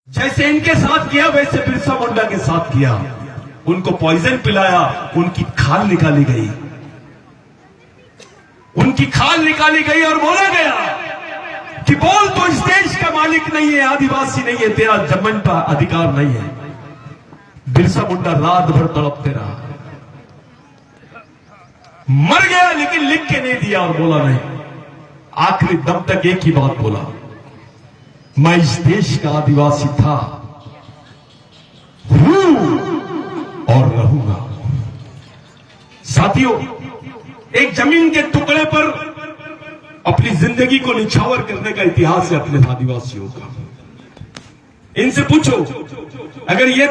जैसे इनके साथ किया वैसे बिरसा मुंडा के साथ किया। उनको पॉइजन पिलाया, उनकी खाल निकाली गई, उनकी खाल निकाली गई और बोला गया कि बोल तो इस देश का मालिक नहीं है, आदिवासी नहीं है, तेरा जमीन पर अधिकार नहीं है। बिरसा मुंडा रात भर तड़पते रहा, मर गया लेकिन लिख के नहीं दिया और बोला नहीं। आखिरी दम तक एक ही बात बोला, मैं इस देश का आदिवासी था, हूं और रहूंगा। साथियों, एक जमीन के टुकड़े पर अपनी जिंदगी को निछावर करने का इतिहास है अपने आदिवासियों का। इनसे पूछो, अगर ये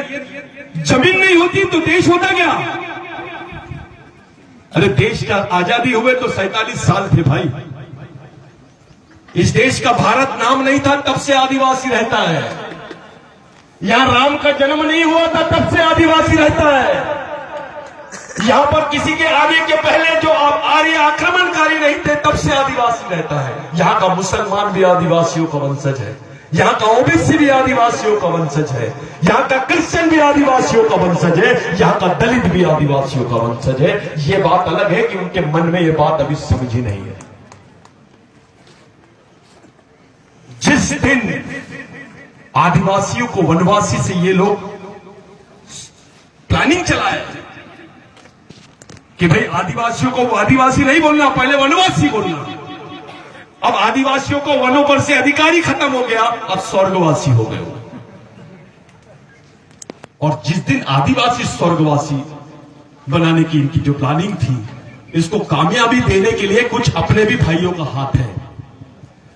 जमीन नहीं होती तो देश होता क्या? अरे देश का आजादी हुए तो 47 साल थे भाई। इस देश का भारत नाम नहीं था तब से आदिवासी रहता है। यहां राम का जन्म नहीं हुआ था तब से आदिवासी रहता है। यहां पर किसी के आने के पहले जो आर्य आक्रमणकारी नहीं थे तब से आदिवासी रहता है। यहां का मुसलमान भी आदिवासियों का वंशज है, यहां का ओबीसी भी आदिवासियों का वंशज है, यहां का क्रिश्चियन भी आदिवासियों का वंशज है, यहां का दलित भी आदिवासियों का वंशज है। यह बात अलग है कि उनके मन में यह बात अभी समझी नहीं है। जिस दिन आदिवासियों को वनवासी से ये लोग प्लानिंग चलाए कि भाई आदिवासियों को आदिवासी नहीं बोलना, पहले वनवासी बोलना। अब आदिवासियों को वनों पर से अधिकारी खत्म हो गया, अब स्वर्गवासी हो गए। और जिस दिन आदिवासी स्वर्गवासी बनाने की इनकी जो प्लानिंग थी, इसको कामयाबी देने के लिए कुछ अपने भी भाइयों का हाथ है।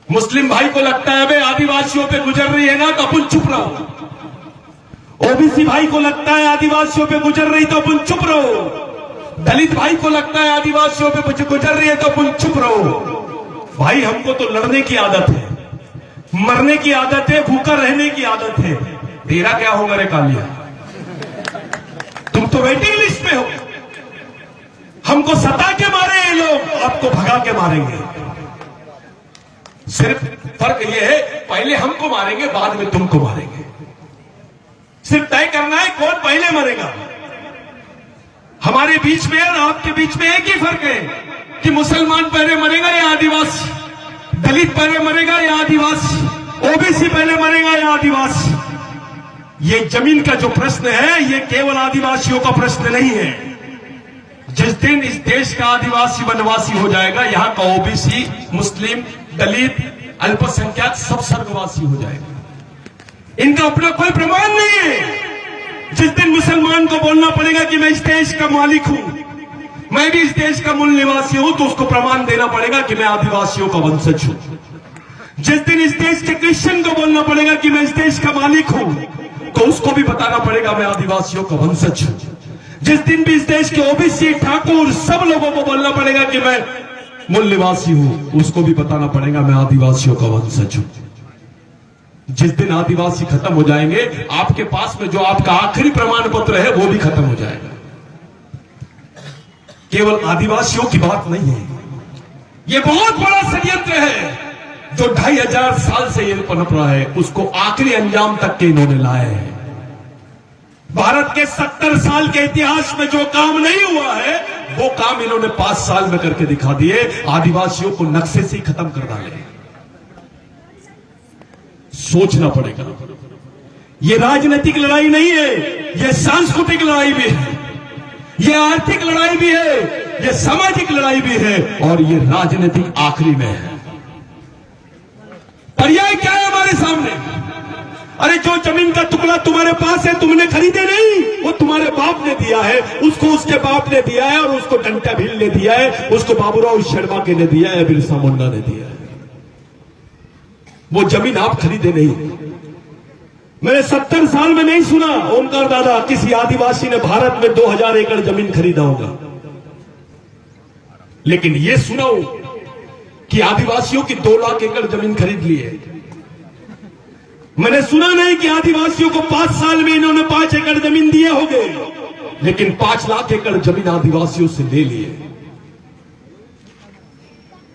मुस्लिम भाई को लगता है भाई आदिवासियों पे गुजर रही है ना तो अपन चुप रहो। ओबीसी भाई को लगता है आदिवासियों पे गुजर रही तो अपन चुप रहो। दलित भाई को लगता है आदिवासियों पे गुजर रही है तो अपन चुप रहो। भाई हमको तो लड़ने की आदत है, मरने की आदत है, भूखा रहने की आदत है। तेरा क्या होगा रे कालिया? तुम तो वेटिंग लिस्ट में हो। हमको सता के मारे ये लोग, आपको भगा के मारेंगे। सिर्फ फर्क यह है, पहले हमको मारेंगे बाद में तुमको मारेंगे। सिर्फ तय करना है कौन पहले मरेगा। हमारे बीच में और आपके बीच में एक ही फर्क है कि मुसलमान पहले मरेगा या आदिवासी, दलित पहले मरेगा या आदिवासी, ओबीसी पहले मरेगा या आदिवासी। ये जमीन का जो प्रश्न है ये केवल आदिवासियों का प्रश्न नहीं है। जिस दिन इस देश का आदिवासी वनवासी हो जाएगा, यहां का ओबीसी, मुस्लिम, दलित, अल्पसंख्यक सब स्वर्गवासी हो जाएगा। इनका अपना कोई प्रमाण नहीं है। जिस दिन मुसलमान को बोलना पड़ेगा कि मैं इस देश का मालिक हूं, मैं भी इस देश का मूल निवासी हूं, तो उसको प्रमाण देना पड़ेगा कि मैं आदिवासियों का वंशज हूं। जिस दिन इस देश के क्रिश्चियन को बोलना पड़ेगा कि मैं इस देश का मालिक हूं, तो उसको भी बताना पड़ेगा मैं आदिवासियों का वंशज हूं। जिस दिन भी इस देश के ओबीसी, ठाकुर सब लोगों को बोलना पड़ेगा कि मैं मूल निवासी हूं, उसको भी बताना पड़ेगा मैं आदिवासियों का वंशज हूं। जिस दिन आदिवासी खत्म हो जाएंगे, आपके पास में जो आपका आखिरी प्रमाण पत्र है वो भी खत्म हो जाएगा। केवल आदिवासियों की बात नहीं है, ये बहुत बड़ा षड्यंत्र है जो 2500 साल से ये पनप रहा है, उसको आखिरी अंजाम तक के इन्होंने लाए हैं। भारत के 70 साल के इतिहास में जो काम नहीं हुआ है वो काम इन्होंने 5 साल में करके दिखा दिए। आदिवासियों को नक्शे से ही खत्म कर डाले। सोचना पड़ेगा, ये राजनीतिक लड़ाई नहीं है, ये सांस्कृतिक लड़ाई भी है, ये आर्थिक लड़ाई भी है, ये सामाजिक लड़ाई भी है और ये राजनीतिक आखिरी में है। पर्याय क्या है हमारे सामने? अरे जो जमीन का टुकड़ा तुम्हारे पास है तुमने खरीदे नहीं, वो तुम्हारे बाप ने दिया है, उसको उसके बाप ने दिया है, और उसको डंटा भील ने दिया है, उसको बाबूराव शर्मा के ने दिया है, बिरसा मुंडा ने दिया है। वो जमीन आप खरीदे नहीं। मैंने 70 साल में नहीं सुना ओमकार दादा किसी आदिवासी ने भारत में 2000 एकड़ जमीन खरीदा होगा, लेकिन यह सुना कि आदिवासियों की 2 लाख एकड़ जमीन खरीद ली है। मैंने सुना नहीं कि आदिवासियों को 5 साल में इन्होंने 5 एकड़ जमीन दिए होंगे, लेकिन 5 लाख एकड़ जमीन आदिवासियों से ले लिए।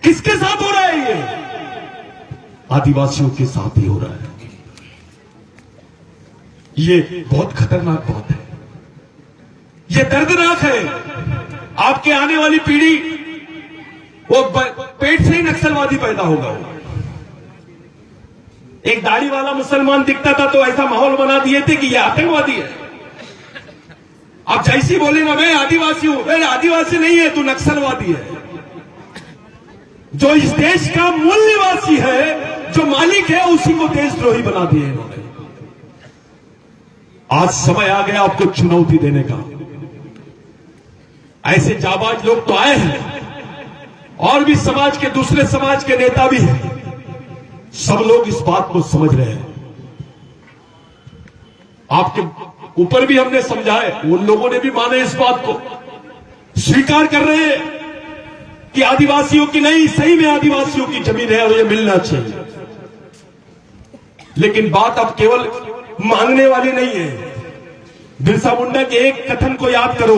किसके साथ हो रहा है ये? आदिवासियों के साथ ही हो रहा है। ये बहुत खतरनाक बात है, ये दर्दनाक है। आपके आने वाली पीढ़ी वो पेट से ही नक्सलवादी पैदा होगा। एक दाढ़ी वाला मुसलमान दिखता था तो ऐसा माहौल बना दिए थे कि ये आतंकवादी है। आप जैसी बोले ना मैं आदिवासी हूं, मैं आदिवासी नहीं है, तू नक्सलवादी है। जो इस देश का मूल निवासी है, जो मालिक है, उसी को देशद्रोही बना दिए इन्होंने। आज समय आ गया आपको चुनौती देने का। ऐसे जाबाज लोग तो आए हैं, और भी समाज के दूसरे समाज के नेता भी हैं। सब लोग इस बात को समझ रहे हैं। आपके ऊपर भी हमने समझाए, उन लोगों ने भी माने इस बात को, स्वीकार कर रहे हैं कि आदिवासियों की नहीं, सही में आदिवासियों की जमीन है और ये मिलना चाहिए। लेकिन बात अब केवल मांगने वाली नहीं है। बिरसा मुंडा के एक कथन को याद करो,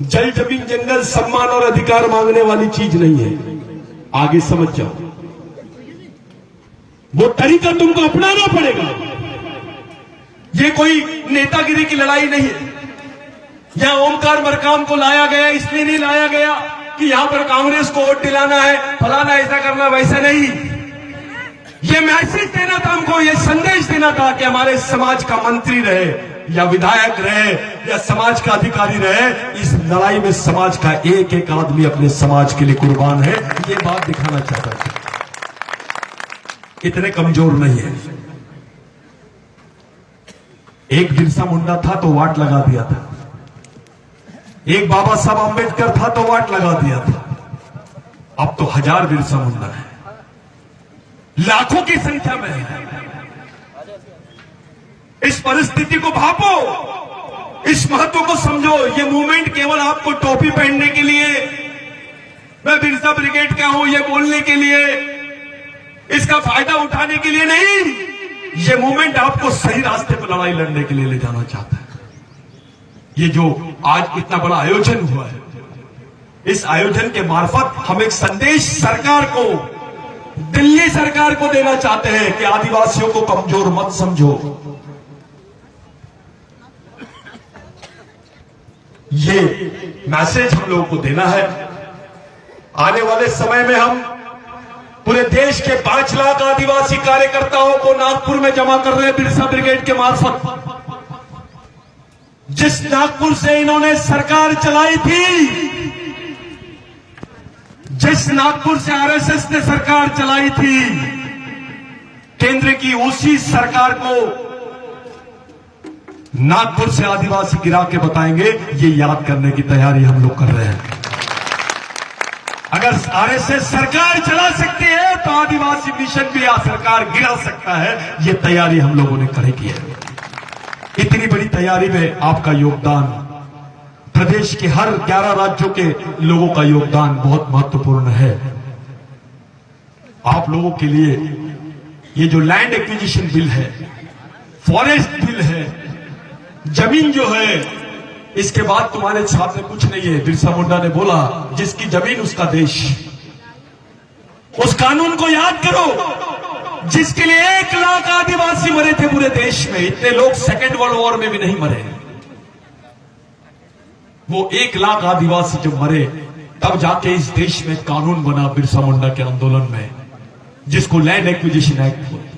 जल जमीन जंगल सम्मान और अधिकार मांगने वाली चीज नहीं है। आगे समझ जाओ, वो तरीका तुमको अपनाना पड़ेगा। ये कोई नेतागिरी की लड़ाई नहीं है। यहां ओमकार मरकाम को लाया गया, इसलिए नहीं लाया गया कि यहां पर कांग्रेस को वोट दिलाना है, फलाना ऐसा करना, वैसा नहीं। ये मैसेज देना था हमको, ये संदेश देना था कि हमारे समाज का मंत्री रहे या विधायक रहे या समाज का अधिकारी रहे, इस लड़ाई में समाज का एक एक आदमी अपने समाज के लिए कुर्बान है। ये बात दिखाना चाहता था। इतने कमजोर नहीं है। एक बिरसा मुंडा था तो वाट लगा दिया था, एक बाबा साहब अंबेडकर था तो वाट लगा दिया था। अब तो 1000 बिरसा मुंडा है, लाखों की संख्या में है। इस परिस्थिति को भापो, इस महत्व को समझो। ये मूवमेंट केवल आपको टोपी पहनने के लिए, मैं बिरसा ब्रिगेड का हूं ये बोलने के लिए, इसका फायदा उठाने के लिए नहीं। ये मूवमेंट आपको सही रास्ते पर लड़ाई लड़ने के लिए ले जाना चाहता है। ये जो आज इतना बड़ा आयोजन हुआ है, इस आयोजन के मार्फत हम एक संदेश सरकार को, दिल्ली सरकार को देना चाहते हैं कि आदिवासियों को कमजोर मत समझो। ये मैसेज हम लोगों को देना है। आने वाले समय में हम पूरे देश के 5 लाख आदिवासी कार्यकर्ताओं को नागपुर में जमा कर रहे हैं बिरसा ब्रिगेड के मार्फत। जिस नागपुर से इन्होंने सरकार चलाई थी, जिस नागपुर से आरएसएस ने सरकार चलाई थी, केंद्र की उसी सरकार को नागपुर से आदिवासी गिरा के बताएंगे। ये याद करने की तैयारी हम लोग कर रहे हैं। अगर आरएसएस सरकार चला सकती है तो आदिवासी मिशन भी सरकार गिरा सकता है। ये तैयारी हम लोगों ने खड़ी की है। इतनी बड़ी तैयारी में आपका योगदान, प्रदेश के हर 11 राज्यों के लोगों का योगदान बहुत महत्वपूर्ण है। आप लोगों के लिए ये जो लैंड एक्विजिशन बिल है, फॉरेस्ट बिल है, जमीन जो है, इसके बाद तुम्हारे सामने कुछ नहीं है। बिरसा मुंडा ने बोला, जिसकी जमीन उसका देश। उस कानून को याद करो, जिसके लिए 1 लाख आदिवासी मरे थे पूरे देश में। इतने लोग सेकेंड वर्ल्ड वॉर में भी नहीं मरे। वो 1 लाख आदिवासी जब मरे, तब जाके इस देश में कानून बना बिरसा मुंडा के आंदोलन में, जिसको लैंड एक्विजिशन एक्ट बोलते,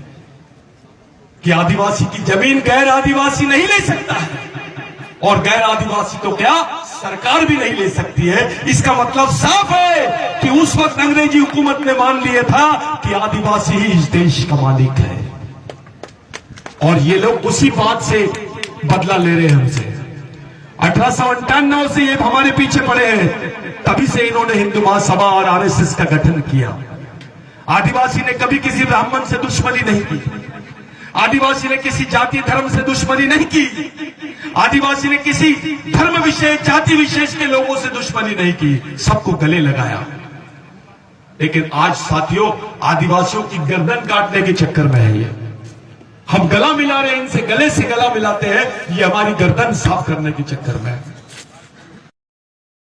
कि आदिवासी की जमीन गैर आदिवासी नहीं ले सकता है, और गैर आदिवासी तो क्या सरकार भी नहीं ले सकती है। इसका मतलब साफ है कि उस वक्त अंग्रेजी हुकूमत ने मान लिया था कि आदिवासी ही इस देश का मालिक है, और ये लोग उसी बात से बदला ले रहे हैं हमसे। 1858 से ये हमारे पीछे पड़े हैं, तभी से इन्होंने हिंदू महासभा और आरएसएस का गठन किया। आदिवासी ने कभी किसी ब्राह्मण से दुश्मनी नहीं की, आदिवासी ने किसी जाति धर्म से दुश्मनी नहीं की, आदिवासी ने किसी धर्म विशेष जाति विशेष के लोगों से दुश्मनी नहीं की, सबको गले लगाया। लेकिन आज साथियों, आदिवासियों की गर्दन काटने के चक्कर में है ये। हम गला मिला रहे हैं, इनसे गले से गला मिलाते हैं, ये हमारी गर्दन साफ करने के चक्कर में है।